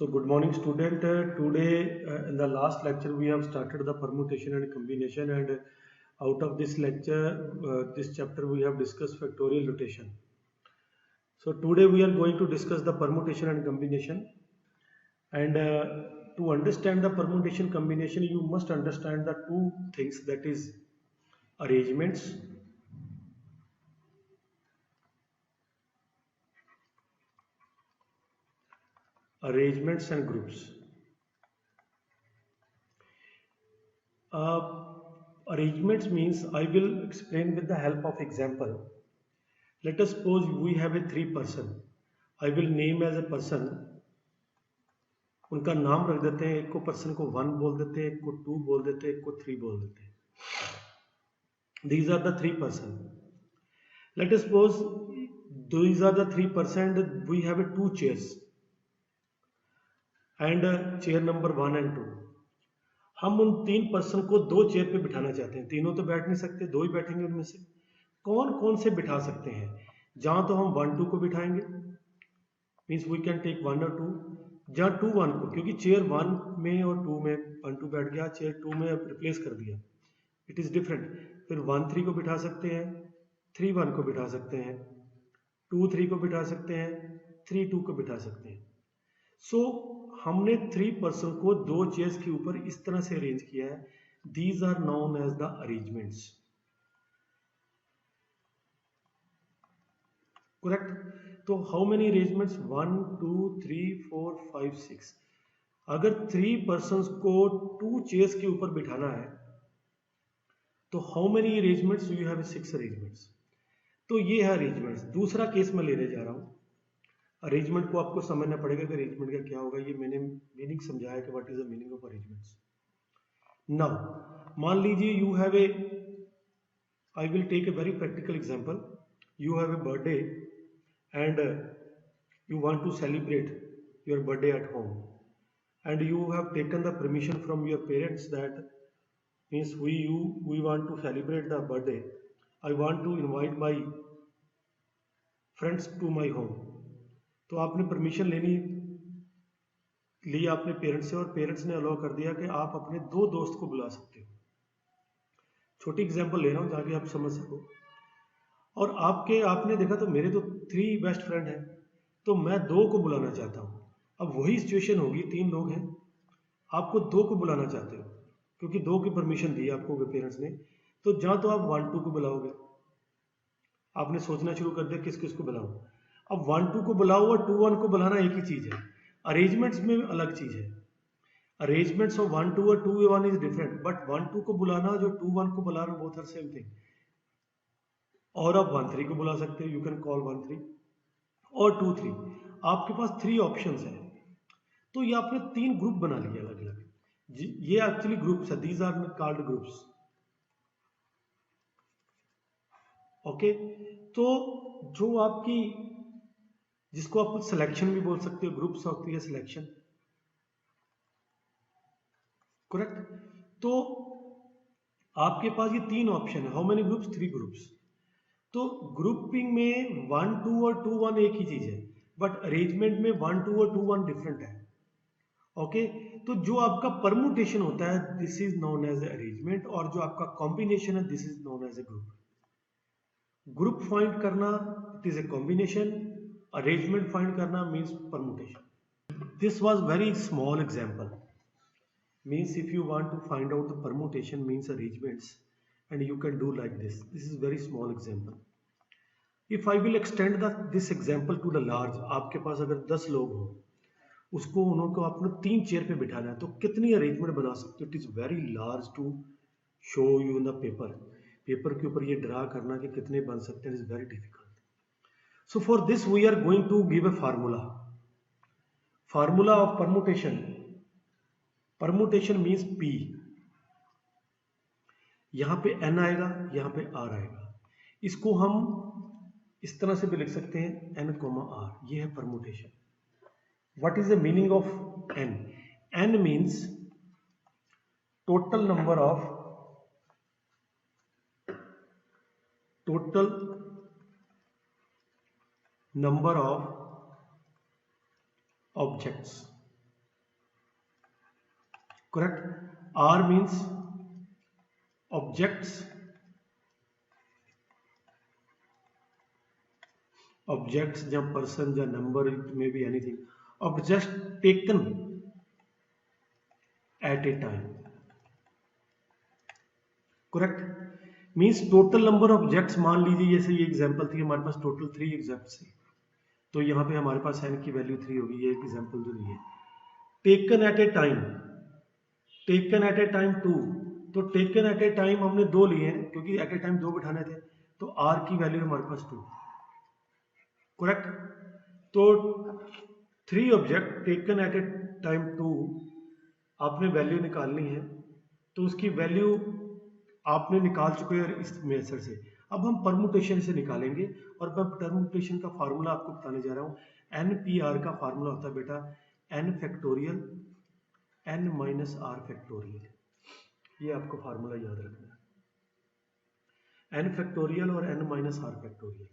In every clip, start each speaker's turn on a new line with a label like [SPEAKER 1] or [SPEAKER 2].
[SPEAKER 1] So good morning student. Today in the last lecture we have started the permutation and combination, and out of this lecture, this chapter we have discussed factorial notation. So today we are going to discuss the permutation and combination, and to understand the permutation combination you must understand the two things, that is arrangements and groups. Arrangements means I will explain with the help of example. Let us suppose we have a three person. I will name as a person. उनका नाम रख देते हैं, एक को person को 1 बोल देते हैं, एक को 2 बोल देते हैं, एक को 3 बोल देते हैं. These are the three person. Let us suppose these are the three person. We have a two chairs and chair number 1 and 2. हम उन तीन पर्सन को दो चेयर पे बिठाना चाहते हैं. तीनों तो बैठ नहीं सकते, दो ही बैठेंगे. उनमें से कौन कौन से बिठा सकते हैं? जहां तो हम 1 2 को बिठाएंगे, मीन्स वी कैन टेक 1 और 2. जहाँ 2 1 को, क्योंकि चेयर 1 में और 2 में 1 2 बैठ गया, चेयर 2 में रिप्लेस कर दिया, इट इज़ डिफरेंट. फिर 1 3 को बिठा सकते हैं, 3 1 को बिठा सकते हैं, 2 3 को बिठा सकते हैं, 3 2 को बिठा सकते हैं. सो हमने 3 पर्सन को दो चेयर्स के ऊपर इस तरह से अरेंज किया है. These are known as the arrangements. Correct. तो हाउ मेनी अरेंजमेंट्स? 1 2 3 4 5 6. अगर 3 पर्सन को 2 चेयर्स के ऊपर बिठाना है तो how many arrangements? You have 6 arrangements. तो ये है अरेंजमेंट्स. दूसरा केस मैं लेने जा रहा हूं. अरेंजमेंट को आपको समझना पड़ेगा कि अरेंजमेंट का क्या होगा. ये मैंने मीनिंग समझाया कि what is the meaning of arrangements. Now मान लीजिए you have a, I will take a very practical example. You have a birthday and you want to celebrate your birthday at home, and you have taken the permission from your parents that means we want to celebrate the birthday. I want to invite my friends to my home. तो आपने permission लेनी ली अपने parents से, और parents ने allow कर दिया कि आप अपने दो दोस्त को बुला सकते हो. छोटी एग्जांपल ले रहा हूँ ताकि आप समझ सको. और आपने देखा तो मेरे तो 3 बेस्ट फ्रेंड हैं, तो मैं 2 को बुलाना चाहता हूँ. अब वही सिचुएशन होगी, 3 लोग हैं, आपको 2 को बुलाना चाहते हो क्योंकि 2 की परमिशन दी आपको पेरेंट्स ने. तो जहाँ तो आप 1 2 को बुलाओगे, आपने सोचना शुरू कर दिया किस किस को बुलाओ. अब 1 2 को बुलाओ और 2 1 को बुलाना एक ही चीज़ है. अरेंजमेंट्स में अलग चीज़ है. अरेंजमेंट्स ऑफ 1 2 और 2 1 इज डिफरेंट, बट 1 2 को बुलाना जो 2 1 को बुला रहे हो, बोथ आर सेम थिंग. और आप 1 3 को बुला सकते हो, यू कैन कॉल 1 3 और 2 3. आपके पास 3 ऑप्शंस हैं. तो ये आपने 3 ग्रुप बना लिए अलग अलग. ये एक्चुअली ग्रुप्स है. These are called groups. Okay. तो जो आपकी, जिसको आप सिलेक्शन भी बोल सकते हो, ग्रुप्स होती है सिलेक्शन. करेक्ट. तो आपके पास ये 3 ऑप्शन है. How many groups? 3 ग्रुप्स. तो ग्रुपिंग में 1 2 और 2 1 एक ही चीज है, बट अरेंजमेंट में 1 2 और 2 1 डिफरेंट है. ओके. तो जो आपका परमुटेशन होता है, this is known as arrangement, और जो आपका कॉम्बिनेशन है, this is known as a group. Group find करना, it is a combination. Arrangement find करना means permutation. This was very small example. Means if you want to find out the permutation means arrangements, and you can do like this. This is very small example. If I will extend this example to the large, आपके पास अगर 10 लोग हो, उसको उनको आपने 3 chair पे बिठाना है, तो कितनी अरेंजमेंट बना सकते हो? It is very large to show you in the paper. Paper के ऊपर ये ड्रा करना कि कितने बन सकते हैं, is very difficult. So for this we are going to give a formula of permutation. Permutation means P. यहाँ पे n आएगा, यहाँ पे r आएगा. इसको हम इस तरह से भी लिख सकते हैं, n, r. ये है permutation. What is the meaning of n? n means total number of objects. Correct. R means objects, objects या पर्सन या number, it may be anything, object taken at a time, correct. Means total number of objects, मान लीजिए जैसे ये example थी हमारे पास total 3 objects थे, तो यहाँ पे हमारे पास n की वैल्यू 3 होगी, ये एग्जांपल जो दी है। Taken at a time, taken at a time 2, तो टेकन एट ए टाइम हमने 2 लिए हैं क्योंकि एट ए टाइम 2 बिठाने थे, तो r की वैल्यू हमारे पास 2, करेक्ट। तो 3 object taken at a time 2 आपने वैल्यू निकालनी है, तो उसकी वैल्यू आपने निकाल चुके हैं इस मेथड से। अब हम परमुटेशन से निकालेंगे, और मैं परमुटेशन का फार्मूला आपको बताने जा रहा हूँ। NPR का फार्मूला होता है बेटा n factorial n minus R factorial, ये आपको फार्मूला याद रखना है, n फैक्टोरियल और n माइनस आर फैक्टोरियल।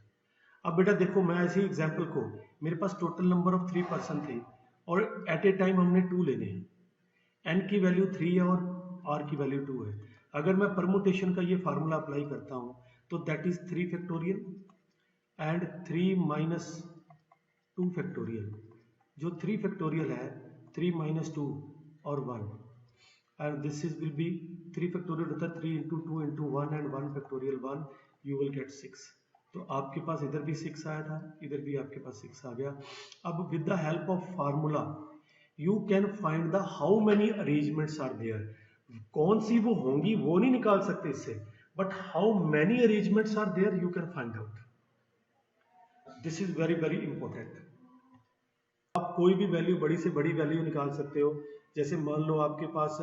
[SPEAKER 1] अब बेटा देखो, मैं ऐसे एग्जाम्पल को, मेरे पास टोटल नंबर ऑफ 3 पर्सन थे और एट ए टाइम हमने 2 लेने हैं, n की वैल्यू 3 है और r की वैल्यू 2 है। अगर मैं परमुटेशन का ये फार्मूला अप्लाई करता हूँ तो that is 3 factorial and 3 minus 2 factorial. जो 3 फैक्टोरियल है 3 माइनस 2 और 1, and this is will be 3 factorial होता है 3 into 2 into 1 and 1 factorial 1, you will gate 6। तो आपके पास इधर भी 6 आया था, इधर भी आपके पास 6 आ गया। अब with the help of formula you can find the how many arrangements are there. कौन सी वो होंगी वो नहीं निकाल सकते इससे, but how many arrangements are there you can find out. This is very very important. आप कोई भी वैल्यू, बड़ी से बड़ी वैल्यू निकाल सकते हो। जैसे मान लो आपके पास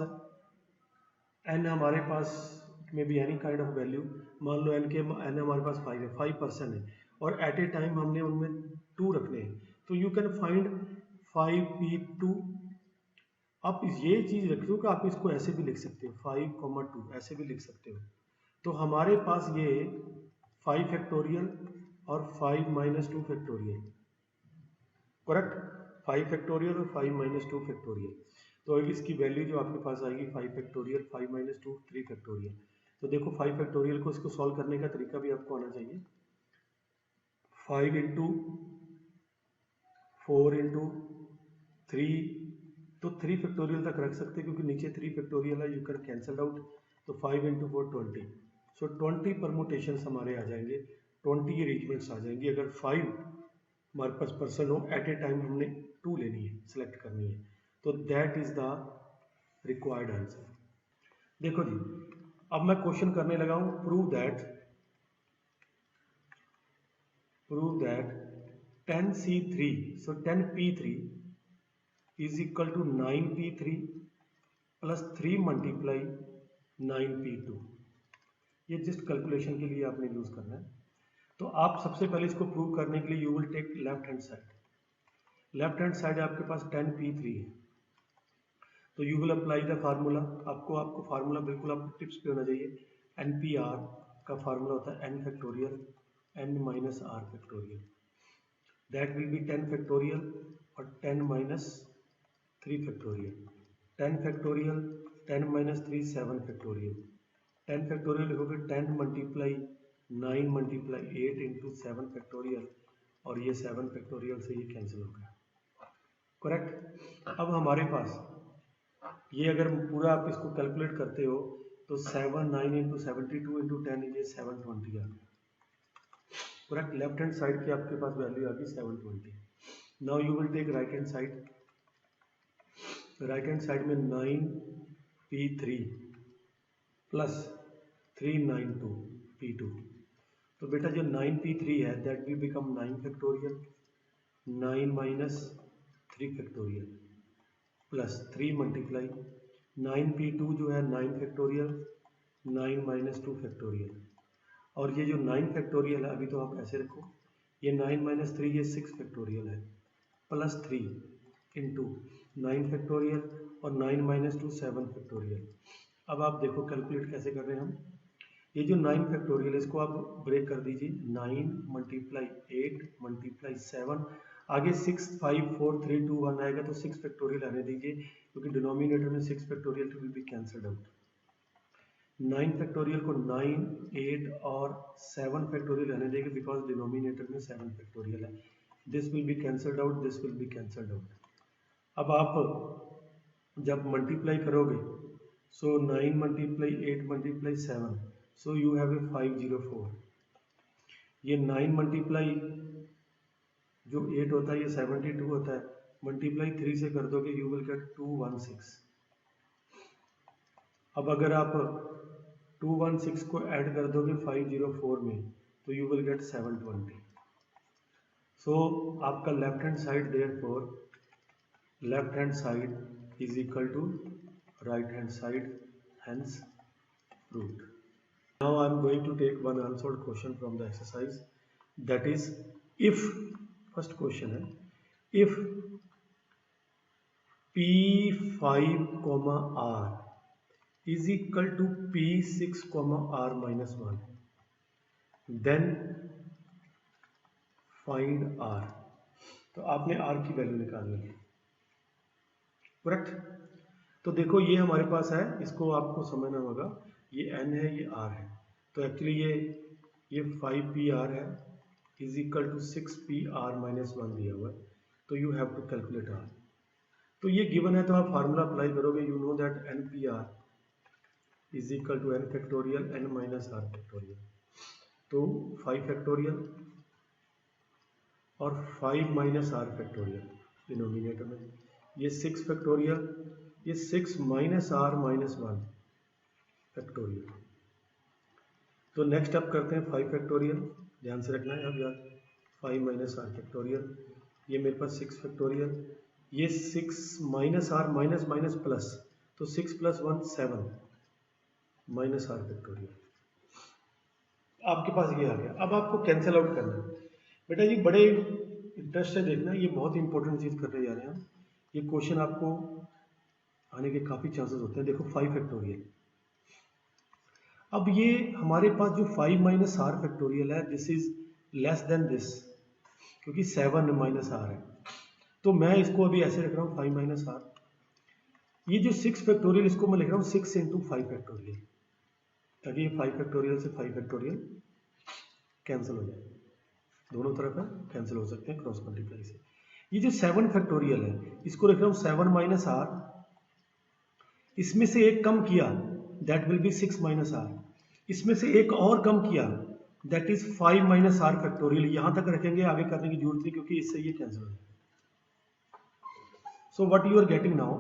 [SPEAKER 1] n, हमारे पास में भी एनी काइंड ऑफ वैल्यू, मान लो n हमारे पास 5 है, 5 पर्सन है और एट ए टाइम हमने उनमें 2 रखने हैं, तो यू कैन फाइंड 5p2। आप ये चीज रख लो कि आप इसको ऐसे भी लिख सकते हो 5, 2 ऐसे भी लिख सकते हो। तो हमारे पास ये 5 फैक्टोरियल और 5 माइनस 2 फैक्टोरियल, करेक्ट। 5 फैक्टोरियल और 5 माइनस 2 फैक्टोरियल, तो इसकी वैल्यू जो आपके पास आएगी 5 फैक्टोरियल 5 माइनस 2 3 फैक्टोरियल। तो देखो 5 फैक्टोरियल को इसको सॉल्व करने का तरीका भी आपको आना चाहिए। 5 इंटू 4 इंटू 3, तो 3 फैक्टोरियल तक रख सकते हैं क्योंकि नीचे 3 फैक्टोरियल है, यू कैन कैंसल आउट। तो 5 इंटू 4 20, सो 20 परमुटेशन हमारे आ जाएंगे, 20 अरेंजमेंट्स आ जाएंगी। अगर 5 हमारे पास पर्सन हो, एट ए टाइम हमने 2 लेनी है, सिलेक्ट करनी है, तो that is the required answer. देखो जी, अब मैं क्वेश्चन करने लगा हूं, prove that 10C3, so 10P3 is equal to 9P3 plus 3 multiply 9P2। ये जस्ट कैलकुलेशन के लिए आपने यूज करना है। तो आप सबसे पहले इसको प्रूव करने के लिए you will take left hand side. Left hand side आपके पास 10P3 है, तो you will apply the formula. आपको फार्मूला बिल्कुल आपको टिप्स पे होना चाहिए। NPR का फार्मूला होता है n factorial n minus R factorial, that will be 10 factorial और 10 minus 3 factorial. 10 factorial 10 minus 3 7 factorial. 10 factorial लिखोगे 10 मल्टीप्लाई 9 मल्टीप्लाई 8 इंटू 7 फैक्टोरियल, और ये 7 फैक्टोरियल से ये कैंसिल हो गया, करेक्ट। अब हमारे पास ये अगर पूरा आप इसको कैलकुलेट करते हो तो 7 9 इंटू 72 इंटू 10, ये 720 आ गया, करेक्ट। लेफ्ट हैंड साइड की आपके पास वैल्यू आ गई 720। Now you will take right hand side. Right hand side में 9P3 प्लस 392P2। तो बेटा जो 9P3 है that will become 9 factorial 9 minus 3 factorial plus 3 multiply 9P2 जो है 9 फैक्टोरियल 9 माइनस 2 फैक्टोरियल, और ये जो 9 फैक्टोरियल है अभी तो आप ऐसे रखो, ये 9 माइनस 3 ये 6 फैक्टोरियल है, प्लस 3 इंटू 9 फैक्टोरियल और 9 माइनस 2 7 फैक्टोरियल। अब आप देखो कैलकुलेट कैसे कर रहे हैं हम। ये जो 9 फैक्टोरियल इसको आप ब्रेक कर दीजिए, 9 मल्टीप्लाई 8 मल्टीप्लाई 7, आगे 6 5 4 3 2 1 आएगा तो 6 फैक्टोरियल आने दीजिए, क्योंकि डिनोमिनेटर में 6 factorial will be cancelled out. 9 factorial को 9 8 और 7 फैक्टोरियल आने देंगे, बिकॉज डिनोमिनेटर में 7 फैक्टोरियल है। This will be cancelled out, this will be cancelled out. अब आप जब मल्टीप्लाई करोगे, सो 9 multiply 8 multiply 7, so you have ए 504। ये 9 मल्टीप्लाई जो 8 होता है ये 72 होता है, मल्टीप्लाई 3 से कर दोगे यू विल गेट 216। अब अगर आप 216 को ऐड कर दोगे 504 में तो यू विल गेट 720। सो आपका left hand side therefore left hand side is equal to right hand side, hence proved. Now I am going to take one answered question from the exercise, that is, if first question है, if P5 comma R is equal to P6 comma R minus 1, then find R। तो आपने R की value निकालनी है, correct. तो देखो ये हमारे पास है, इसको आपको समझना होगा, ये n है ये R है, तो एक्चुअली ये 5PR है is equal to 6PR minus 1 दिया हुआ है, तो you have to calculate R। तो ये गिवन है तो आप फार्मूला अप्लाई करोगे, you know that NPR is equal to n factorial n minus R factorial. तो 5 फैक्टोरियल और 5 माइनस R फैक्टोरियल डिनोमिनेटर में, ये 6 फैक्टोरियल, ये 6 माइनस R माइनस 1 फैक्टोरियल। तो नेक्स्ट आप करते हैं 5 फैक्टोरियल, ध्यान से रखना है अब यार, 5 माइनस R फैक्टोरियल, ये मेरे पास 6 फैक्टोरियल, ये 6 minus R minus minus plus, तो 6 प्लस 1 7 माइनस R फैक्टोरियल। आपके पास ये आ गया। अब आपको कैंसिल आउट करना है बेटा जी, बड़े इंटरेस्ट से देखना, ये बहुत इंपॉर्टेंट चीज़ करने जा रहे हैं हम। ये क्वेश्चन आपको आने के काफ़ी चांसेस होते हैं। देखो 5 फैक्टोरियल, अब ये हमारे पास जो 5 माइनस R फैक्टोरियल है, this is less than this, क्योंकि 7 माइनस R है, तो मैं इसको अभी ऐसे रख रहा हूँ 5 माइनस R। ये जो 6 फैक्टोरियल, इसको मैं लिख रहा हूँ 6 इंटू 5 फैक्टोरियल, ताकि ये 5 फैक्टोरियल से 5 फैक्टोरियल कैंसिल हो जाए, दोनों तरफ है कैंसिल हो सकते हैं क्रॉस मल्टीप्लाई से। ये जो 7 फैक्टोरियल है, इसको लिख रहा हूँ 7 माइनस R, इसमें से एक कम किया that will B 6 minus R, इसमें से एक और कम किया that is 5 minus R factorial. यहां तक रखेंगे, आगे करने की जरूरत नहीं, क्योंकि इससे ये कैंसिल हो जाएगा। So what you are getting now,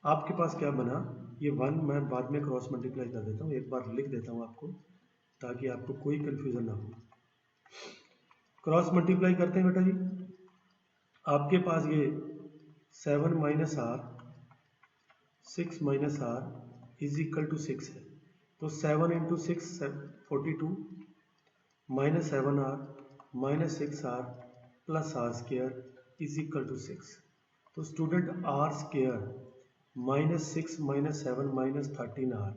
[SPEAKER 1] आपके पास क्या बना, ये 1 मैं बाद में क्रॉस मल्टीप्लाई कर देता हूँ, एक बार लिख देता हूँ आपको, ताकि आपको कोई कंफ्यूजन ना हो। क्रॉस मल्टीप्लाई करते हैं बेटा जी, आपके पास ये 7 minus R 6 minus R is equal to 6 है, तो 7 into 6 42 minus 7R minus 6R plus R square is equal to 6। तो student R square minus 6 minus 7 minus 13R,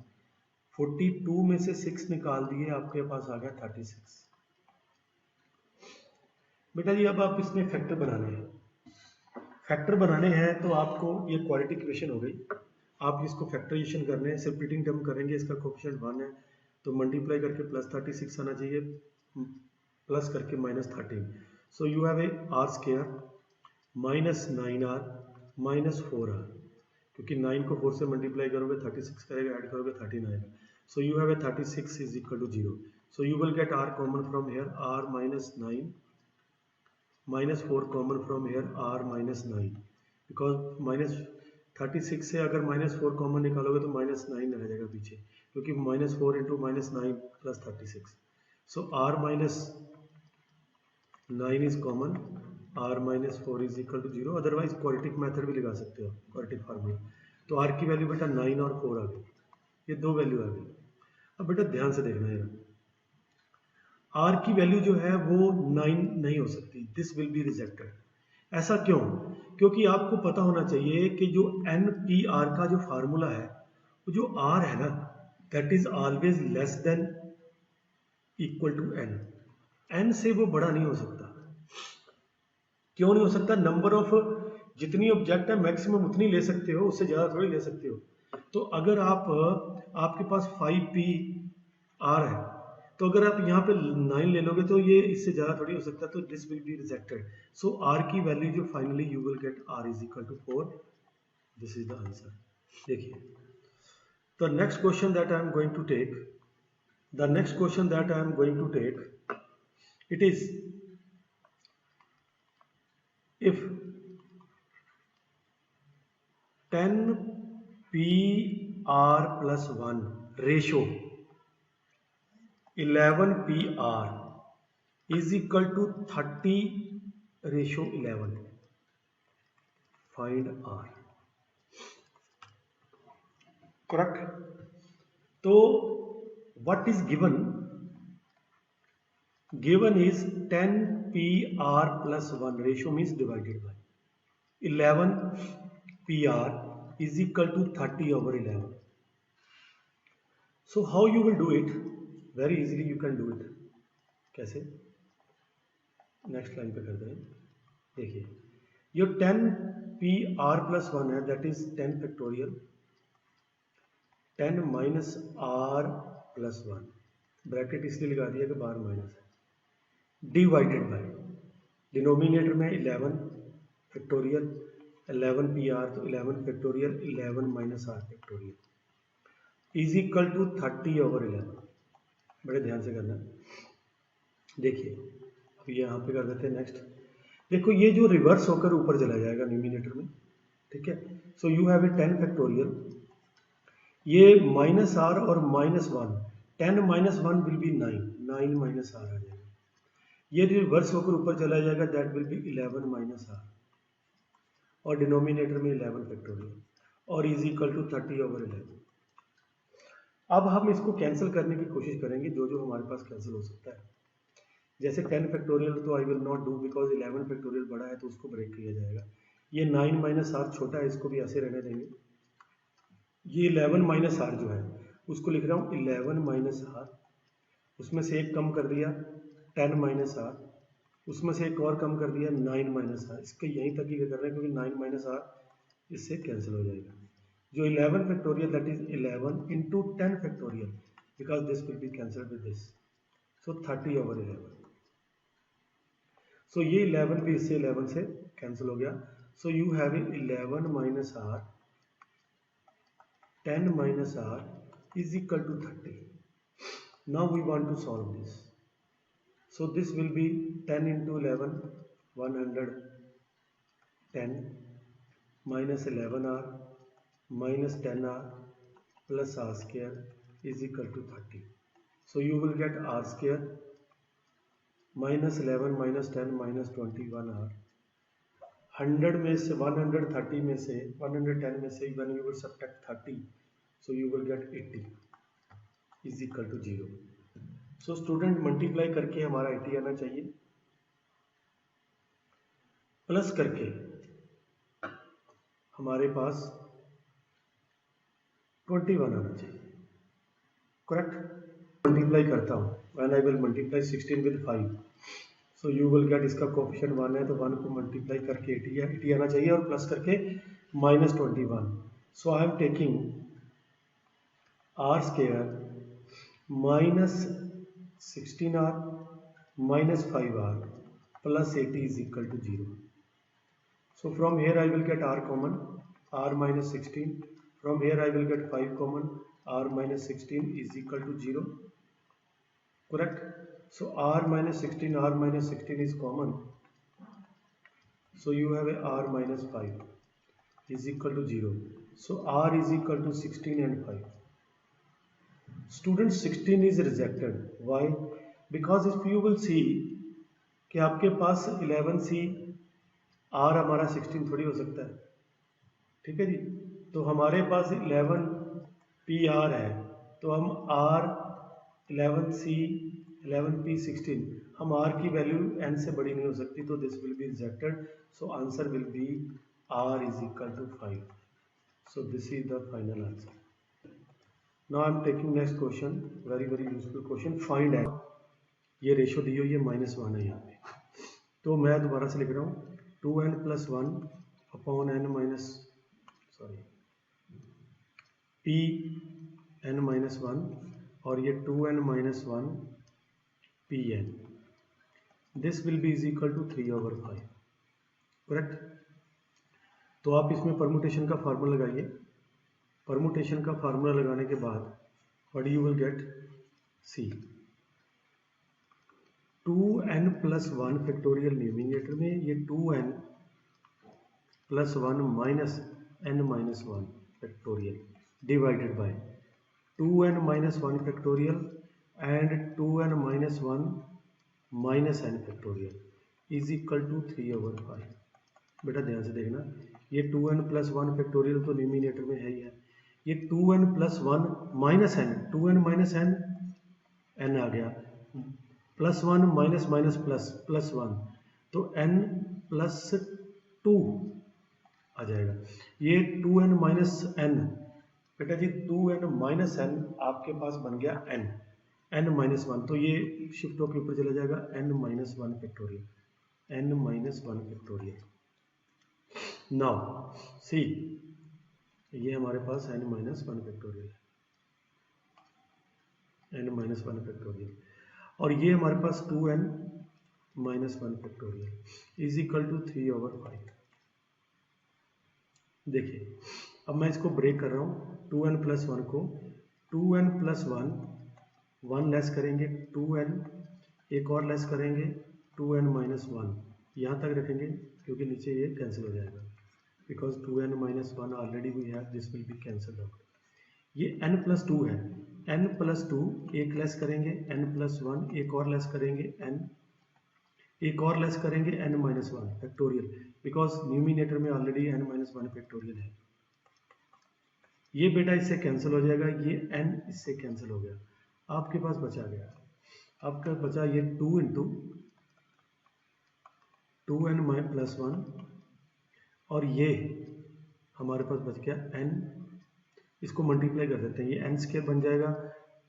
[SPEAKER 1] 42 में से 6 निकाल दिए, आपके पास आ गया 36। बेटा जी अब आप इसमें फैक्टर बनाने हैं, फैक्टर बनाने हैं तो आपको ये क्वाड्रेटिक इक्वेशन हो गई, आप इसको फैक्टराइजेशन करने हैं, सेपरेटिंग टर्म करेंगे, इसका कोएफिशिएंट 1 है तो मल्टीप्लाई करके प्लस 36 आना चाहिए, प्लस करके minus 13, so you have A R square minus 9R minus 4R, क्योंकि 9 को 4 से मल्टीप्लाई करोगे 36 करेगा, ऐड करोगे 13 आएगा, so you have a 36 is equal to 0, so you will get R common from here, R minus 9 minus 4 common from here, R minus 9, because minus 36 से अगर minus 4 common निकालोगे तो माइनस 9 रह जाएगा पीछे, क्योंकि minus 4 into minus 9 plus 36, so R minus 9 is common, R minus 4 is equal to 0, otherwise quadratic method भी लगा सकते हो, क्वाड्रेटिक फार्मूला। तो R की वैल्यू बेटा 9 और 4 आ गई, ये दो वैल्यू आ गई। अब बेटा ध्यान से देखना है, R की वैल्यू जो है वो 9 नहीं हो सकती, दिस विल बी रिजेक्टेड। ऐसा क्यों? क्योंकि आपको पता होना चाहिए कि जो NPR का जो फार्मूला है, वो जो R है ना, that is always less than equal to N, N से वो बड़ा नहीं हो सकता। क्यों नहीं हो सकता? नंबर ऑफ जितनी ऑब्जेक्ट है मैक्सिमम उतनी ले सकते हो, उससे ज़्यादा थोड़ी ले सकते हो। तो अगर आपके पास 5p r है, तो अगर आप यहाँ पे 9 ले लोगे तो ये इससे ज़्यादा थोड़ी हो सकता, तो this will be rejected. So r की वैल्यू जो finally you will get r is equal to 4। This is the answer. देखिए, the next question that I am going to take, it is, if 10pr plus 1 ratio 11pr is equal to 30 ratio 11, find r। correct? तो what is given is 10pr plus 1 ratio means divided by 11pr is equal to 30 over 11. So how you will do it? Very easily you can do it. कैसे? Next line पे करते हैं। देखिए, ये 10pr plus 1 है, that is 10 factorial 10 minus r plus 1, bracket इसलिए लगा दिया कि बाहर माइनस है, डिवाइडेड बाय डिनोमिनेटर में 11 फैक्टोरियल 11pr, तो 11 factorial 11 minus r factorial is equal to 30 over 11। बड़े ध्यान से करना। देखिए, अब यहाँ पे कर देते हैं नेक्स्ट। देखो, ये जो रिवर्स होकर ऊपर चला जाएगा न्यूमिनेटर में, ठीक है। So you have a 10 factorial, ये माइनस आर और minus 1, 10 minus 1 will be 9, 9 minus r आ जाएगा। ये रिवर्स होकर ऊपर चला जाएगा, that will be 11 minus r, और डिनोमिनेटर में 11 फैक्टोरियल, और इज इक्वल टू 30 ओवर 11। अब हम इसको कैंसिल करने की कोशिश करेंगे, जो जो हमारे पास कैंसिल हो सकता है। जैसे 10 फैक्टोरियल तो I will not do, because 11 factorial बड़ा है तो उसको ब्रेक किया जाएगा। ये 9 माइनस आर छोटा है, इसको भी ऐसे रहने देंगे। ये 11 माइनस आर जो है उसको लिख रहा हूँ 11 माइनस आर, उसमें से एक कम कर दिया 10 माइनस आर, उसमें से एक और कम कर दिया 9 माइनस आर। इसके यहीं तक ही कर रहे हैं, क्योंकि 9 माइनस आर इससे कैंसिल हो जाएगा। जो 11 factorial that is 11 into 10 factorial, because this will be cancel with this, so 30 over 11। So ये 11 भी इससे 11 से कैंसिल हो गया। So you have 11 minus R 10 minus r is equal to 30. Now we want to solve this. So this will be 10 into 11, 110 minus 11r minus 10r plus r square is equal to 30. So you will get r square minus 11 minus 10 minus 21r. 100 में से 130 में से 110 में से when you will subtract 30, so you will get 80 is equal to 0. So student multiply करके हमारा 80 आना चाहिए, प्लस करके हमारे पास 21 आना चाहिए। करेक्ट? मल्टीप्लाई करता हूँ, when I will multiply 16 with 5, so you will gate, इसका कोफिशिएंट 1 है तो 1 को मल्टीप्लाई करके 80 आना चाहिए, और प्लस करके minus 21। So I am taking R square minus 16r minus 5r plus 80 is equal to 0। So from here I will get r common, r minus 16, from here I will get 5 common, r minus 16 is equal to 0। Correct? So r minus 16 is common. So you have a r minus 5 is equal to 0. So r is equal to 16 and 5. Students, 16 is rejected. Why? Because if you will see कि आपके पास 11c, r हमारा 16 थोड़ी हो सकता है, ठीक है जी। तो हमारे पास 11pr है, तो हम r 11c 11p16, हम r की वैल्यू n से बड़ी नहीं हो सकती, तो this will be rejected. So answer will be r is equal to 5। So this is the final answer. Now I am taking next question, very very useful question. Find है, ये ratio दी हुई है, -1 है यहाँ पे, तो मैं दोबारा से लिख रहा हूँ 2n plus 1 upon n minus p n minus 1 और ये 2n minus 1 p n, this will be is equal to 3/5, correct. तो आप इसमें परमुटेशन का फार्मूला लगाइए। परमुटेशन का फार्मूला लगाने के बाद what you will get, C 2n plus 1 factorial numerator में, ये 2n plus 1 minus n minus 1 factorial divided by 2n minus 1 factorial and 2n minus 1 minus n factorial is equal to 3/5। बेटा ध्यान से देखना, ये 2n प्लस 1 फैक्टोरियल तो numerator में है ही है, ये 2n plus 1 minus n, 2n minus n, n आ गया, plus 1 minus minus plus, plus 1, तो n प्लस 2 आ जाएगा। ये 2n माइनस n, बेटा जी 2n माइनस n आपके पास बन गया n, n माइनस 1, तो ये शिफ्ट होकर ऊपर चला जाएगा n minus 1 factorial, n minus 1 factorial. Now see, ये हमारे पास n माइनस 1 फैक्टोरियल है, n माइनस 1 फैक्टोरियल, और ये हमारे पास 2n minus 1 factorial is equal to 3/5। देखिए अब मैं इसको ब्रेक कर रहा हूँ, 2n प्लस 1 को 2n प्लस 1, 1 लेस करेंगे 2n, एक और लेस करेंगे 2n माइनस 1, यहाँ तक रखेंगे क्योंकि नीचे ये कैंसिल हो जाएगा, because 2n minus 1 already we have, this will be cancel out. ये n प्लस 2 है, n प्लस 2 एक लेस करेंगे n प्लस 1, एक और लेस करेंगे n, एक और लेस करेंगे n minus 1 factorial, because numerator में ऑलरेडी n माइनस 1 फैक्टोरियल है। ये बेटा इससे कैंसिल हो जाएगा, ये n इससे कैंसिल हो गया, आपके पास बचा गया, आपका बचा ये 2 इंटू 2n प्लस 1, और ये हमारे पास बच गया n, इसको मल्टीप्लाई कर देते हैं, ये n स्क्वायर बन जाएगा,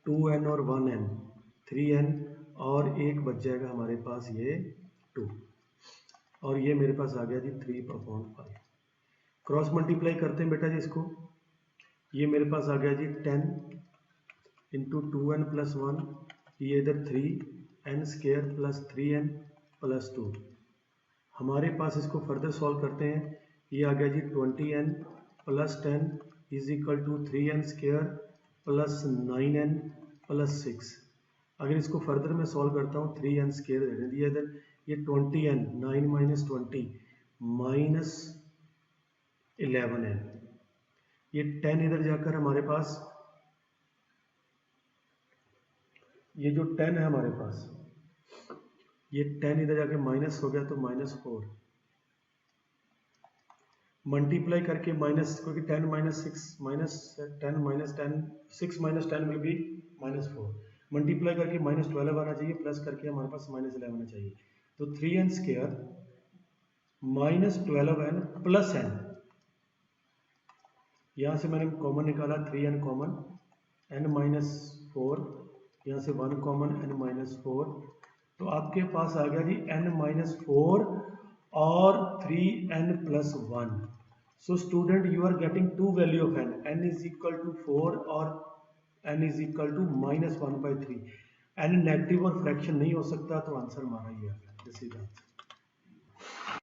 [SPEAKER 1] 2n और 1n 3n, और एक बच जाएगा हमारे पास ये 2, और ये मेरे पास आ गया जी 3/5। क्रॉस मल्टीप्लाई करते हैं बेटा जी इसको, ये मेरे पास आ गया जी 10 इंटू 2n प्लस 1, ये इधर 3n square plus 3n plus 2, हमारे पास इसको फर्दर सॉल्व करते हैं, ये आ गया जी 20n plus 10 is equal to 3n square plus 9n plus 6। अगर इसको फर्दर मैं सॉल्व करता हूँ, 3n स्क्वायर रहने दिया इधर, ये 20n 9 माइनस 20 माइनस 11n, ये 10 इधर जाकर हमारे पास, ये जो 10 है हमारे पास, ये 10 इधर जाके माइनस हो गया तो माइनस 4, मल्टीप्लाई करके माइनस, क्योंकि 10 minus 6 minus 10 minus 10, 6 minus 10 will be minus 4, multiply करके माइनस 12 आना चाहिए, प्लस करके हमारे पास माइनस 11 आना चाहिए, तो 3n square minus 12n plus n, यहाँ से मैंने कॉमन निकाला 3n कॉमन, n माइनस 4, यहाँ से 1 कॉमन, n माइनस 4, तो आपके पास आ गया जी n माइनस 4 और 3n plus 1। So student you are getting two value of n is equal to 4 और n is equal to minus 1/3। n negative और fraction नहीं हो सकता, तो आंसर हमारा ये आ गया, दिस इज आंसर।